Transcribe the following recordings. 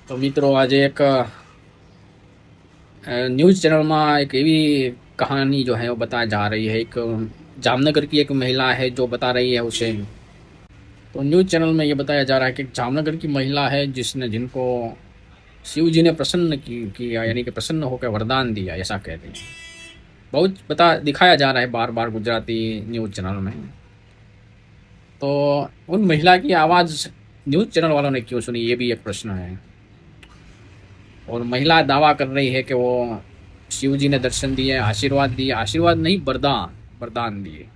તો મિત્રો આજે એક न्यूज़ चैनल में एक एवी कहानी जो है वो बताया जा रही है। एक जामनगर की एक महिला है जो बता रही है उसे। तो न्यूज़ चैनल में ये बताया जा रहा है कि एक जामनगर की महिला है जिसने जिनको शिव जी ने प्रसन्न किया, यानी कि प्रसन्न होकर वरदान दिया, ऐसा कहते हैं। बहुत बता दिखाया जा रहा है बार बार गुजराती न्यूज़ चैनल में। तो उन महिला की आवाज़ न्यूज़ चैनल वालों ने क्यों सुनी, ये भी एक प्रश्न है। और महिला दावा कर रही है कि वो शिव जी ने दर्शन दिए, आशीर्वाद दिए, आशीर्वाद नहीं वरदान वरदान दिए।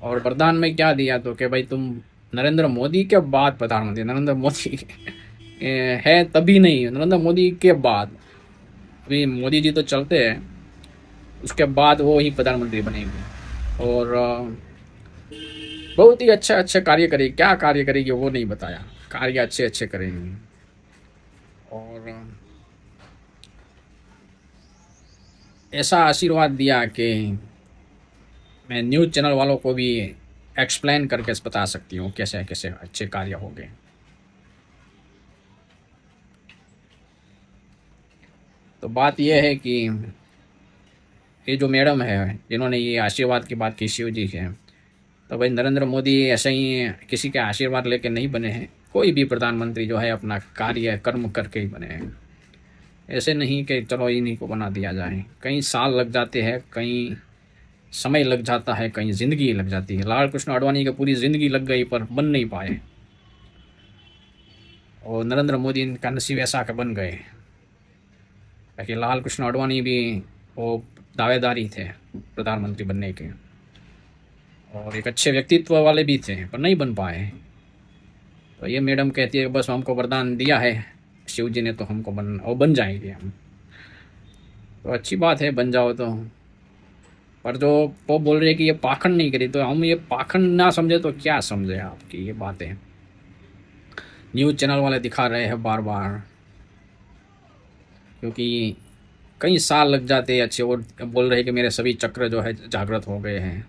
और वरदान में क्या दिया, तो कि भाई तुम नरेंद्र मोदी के बाद प्रधानमंत्री, नरेंद्र मोदी है तभी नहीं, नरेंद्र मोदी के बाद, अभी मोदी जी तो चलते हैं, उसके बाद वो ही प्रधानमंत्री बनेंगे। और बहुत ही अच्छे अच्छे कार्य करेगी। क्या कार्य करेगी वो नहीं बताया, कार्य अच्छे अच्छे करेंगी। और ऐसा आशीर्वाद दिया कि मैं न्यूज़ चैनल वालों को भी एक्सप्लेन करके बता सकती हूँ कैसे कैसे अच्छे कार्य हो गए। तो बात यह है कि ये जो मैडम है जिन्होंने ये आशीर्वाद की बात की शिव जी के, तो भाई नरेंद्र मोदी ऐसे ही किसी के आशीर्वाद लेके नहीं बने हैं। कोई भी प्रधानमंत्री जो है अपना कार्य कर्म करके ही बने हैं। ऐसे नहीं कि चलो इन्हीं को बना दिया जाए। कई साल लग जाते हैं, कई समय लग जाता है, कहीं ज़िंदगी लग जाती है। लाल कृष्ण आडवाणी की पूरी ज़िंदगी लग गई पर बन नहीं पाए, और नरेंद्र मोदी का नसीब ऐसा के बन गए। ताकि लाल कृष्ण आडवाणी भी वो दावेदारी थे प्रधानमंत्री बनने के, और एक अच्छे व्यक्तित्व वाले भी थे पर नहीं बन पाए। तो ये मैडम कहती है कि बस हमको वरदान दिया है शिव जी ने, तो हमको बन जाएंगे हम। तो अच्छी बात है, बन जाओ तो। पर जो वो बोल रहे हैं कि ये पाखंड नहीं करी, तो हम ये पाखंड ना समझे तो क्या समझे आपकी ये बातें। न्यूज़ चैनल वाले दिखा रहे हैं बार बार, क्योंकि कई साल लग जाते हैं अच्छे। वो बोल रहे हैं कि मेरे सभी चक्र जो है जागृत हो गए हैं।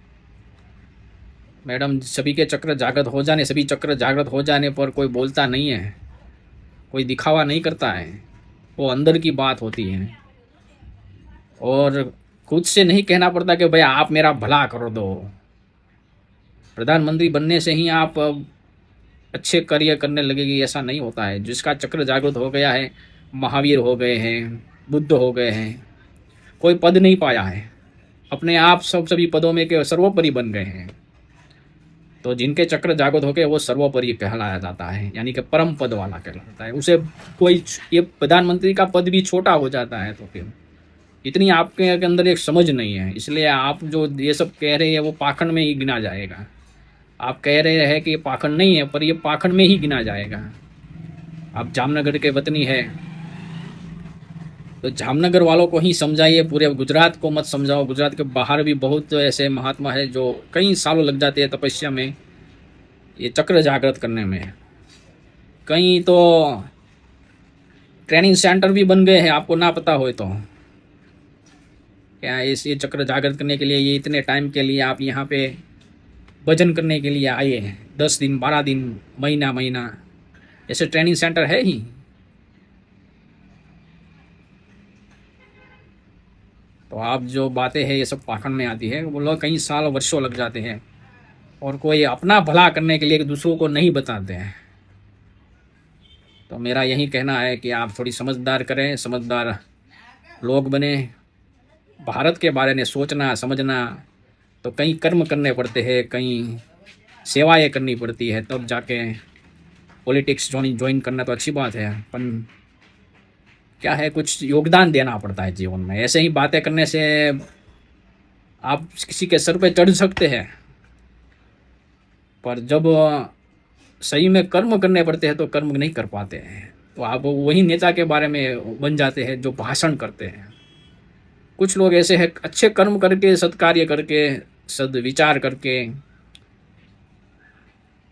मैडम, सभी के चक्र जागृत हो जाने, सभी चक्र जागृत हो जाने पर कोई बोलता नहीं है, कोई दिखावा नहीं करता है। वो अंदर की बात होती है, और खुद से नहीं कहना पड़ता कि भाई आप मेरा भला कर दो। प्रधानमंत्री बनने से ही आप अच्छे कार्य करने लगेगी, ऐसा नहीं होता है। जिसका चक्र जागृत हो गया है, महावीर हो गए हैं, बुद्ध हो गए हैं, कोई पद नहीं पाया है, अपने आप सभी पदों में के सर्वोपरि बन गए हैं। तो जिनके चक्र जागृत हो गए वो सर्वोपरि कहलाया जाता है, यानी कि परम पद वाला कहलाता है। उसे कोई ये प्रधानमंत्री का पद भी छोटा हो जाता है। तो फिर इतनी आपके अंदर एक समझ नहीं है, इसलिए आप जो ये सब कह रहे हैं वो पाखंड में ही गिना जाएगा। आप कह रहे हैं कि ये पाखंड नहीं है, पर ये पाखंड में ही गिना जाएगा। आप जामनगर के वतनी है, तो जामनगर वालों को ही समझाइए, पूरे गुजरात को मत समझाओ। गुजरात के बाहर भी बहुत ऐसे महात्मा है जो कई सालों लग जाते हैं तपस्या में, ये चक्र जागृत करने में। कहीं तो ट्रेनिंग सेंटर भी बन गए हैं, आपको ना पता हो तो। क्या इस ये चक्र जागृत करने के लिए, ये इतने टाइम के लिए आप यहाँ पे भजन करने के लिए आए हैं, 10 दिन 12 दिन, महीना महीना, ऐसे ट्रेनिंग सेंटर है ही। तो आप जो बातें हैं ये सब पाखंड में आती है। बोलो कई साल वर्षों लग जाते हैं, और कोई अपना भला करने के लिए दूसरों को नहीं बताते हैं। तो मेरा यही कहना है कि आप थोड़ी समझदार करें, समझदार लोग बने। भारत के बारे में सोचना समझना, तो कई कर्म करने पड़ते हैं, कई सेवाएं करनी पड़ती है, तब जाके पॉलिटिक्स ज्वाइन करना तो अच्छी बात है, पर क्या है, कुछ योगदान देना पड़ता है जीवन में। ऐसे ही बातें करने से आप किसी के सर पे चढ़ सकते हैं, पर जब सही में कर्म करने पड़ते हैं तो कर्म नहीं कर पाते हैं। तो आप वही नेता के बारे में बन जाते हैं जो भाषण करते हैं। कुछ लोग ऐसे हैं अच्छे कर्म करके, सत्कार्य करके, सदविचार करके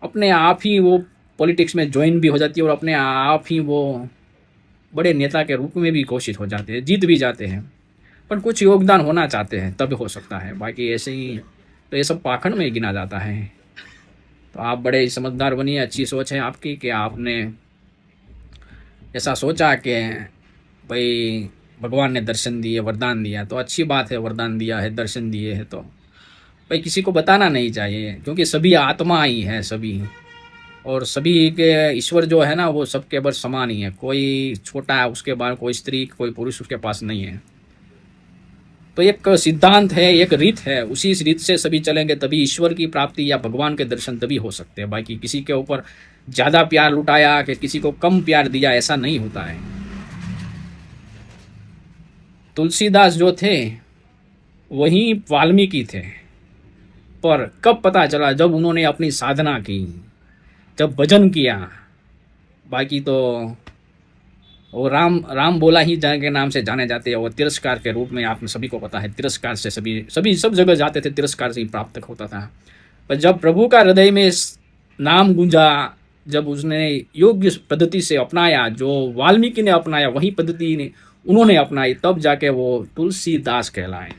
अपने आप ही वो पॉलिटिक्स में ज्वाइन भी हो जाती है, और अपने आप ही वो बड़े नेता के रूप में भी घोषित हो जाते हैं, जीत भी जाते हैं। पर कुछ योगदान होना चाहते हैं तब हो सकता है, बाकी ऐसे ही तो ये सब पाखंड में ही गिना जाता है। तो आप बड़े समझदार बनिए, अच्छी सोच है आपकी कि आपने ऐसा सोचा कि भाई भगवान ने दर्शन दिए, वरदान दिया, तो अच्छी बात है, वरदान दिया है, दर्शन दिए है, तो भाई किसी को बताना नहीं चाहिए, क्योंकि सभी आत्मा ही है सभी। और सभी के ईश्वर जो है ना, वो सबके बस समान ही है, कोई छोटा है उसके बाद, कोई स्त्री कोई पुरुष उसके पास नहीं है। तो एक सिद्धांत है, एक रीत है, उसी इस रीत से सभी चलेंगे तभी ईश्वर की प्राप्ति या भगवान के दर्शन तभी हो सकते हैं। बाकी किसी के ऊपर ज़्यादा प्यार लुटाया कि किसी को कम प्यार दिया, ऐसा नहीं होता है। तुलसीदास जो थे वही वाल्मीकि थे, पर कब पता चला, जब उन्होंने अपनी साधना की, जब भजन किया। बाकी तो वो राम राम बोला ही जान के नाम से जाने जाते हैं, वो तिरस्कार के रूप में, आप सभी को पता है, तिरस्कार से सभी सभी सब जगह जाते थे, तिरस्कार से ही प्राप्त होता था। पर जब प्रभु का हृदय में नाम गूंजा, जब उसने योग्य पद्धति से अपनाया, जो वाल्मीकि ने अपनाया वही पद्धति ने उन्होंने अपनाई, तब जाके वो तुलसीदास कहलाए।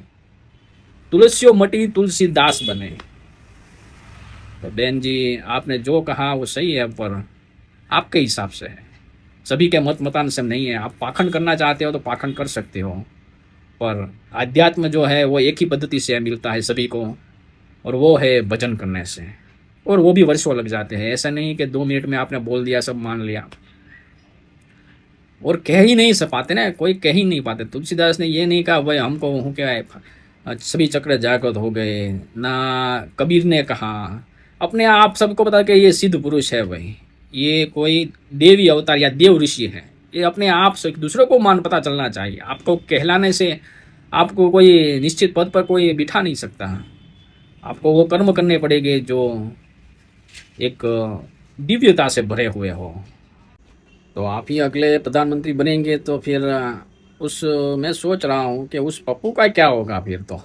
तुलसियों मटी तुलसीदास बने। तो बहन जी, आपने जो कहा वो सही है, पर आपके हिसाब से है, सभी के मत मतानुसार नहीं है। आप पाखंड करना चाहते हो तो पाखंड कर सकते हो, पर आध्यात्म जो है वो एक ही पद्धति से मिलता है सभी को, और वो है भजन करने से। और वो भी वर्षों लग जाते हैं, ऐसा नहीं कि 2 मिनट में आपने बोल दिया सब मान लिया। और कह ही नहीं पाते ना, कोई कह ही नहीं पाते। तुलसीदास ने ये नहीं कहा भाई हमको हूँ क्या सभी चक्र जागृत हो गए, ना कबीर ने कहा। अपने आप सबको पता कि ये सिद्ध पुरुष है भाई, ये कोई देवी अवतार या देव ऋषि है, ये अपने आप से दूसरों को मान पता चलना चाहिए। आपको कहलाने से आपको कोई निश्चित पद पर कोई बिठा नहीं सकता। आपको वो कर्म करने पड़ेंगे जो एक दिव्यता से भरे हुए हो। तो आप ही अगले प्रधानमंत्री बनेंगे तो फिर उस मैं सोच रहा हूँ कि उस पप्पू का क्या होगा फिर। तो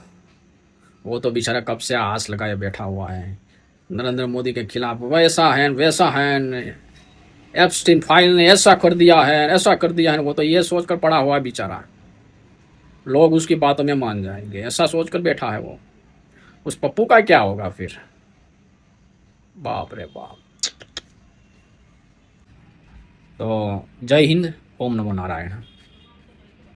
वो तो बेचारा कब से आस लगाए बैठा हुआ है नरेंद्र मोदी के खिलाफ, वैसा है वैसा है, एप्स्टीन फाइल ने ऐसा कर दिया है, ऐसा कर दिया है। वो तो ये सोच कर पड़ा हुआ है बेचारा, लोग उसकी बातों में मान जाएंगे, ऐसा सोच कर बैठा है वो। उस पप्पू का क्या होगा फिर, बाप रे बाप। तो जय हिंद, ओम नमो नारायण।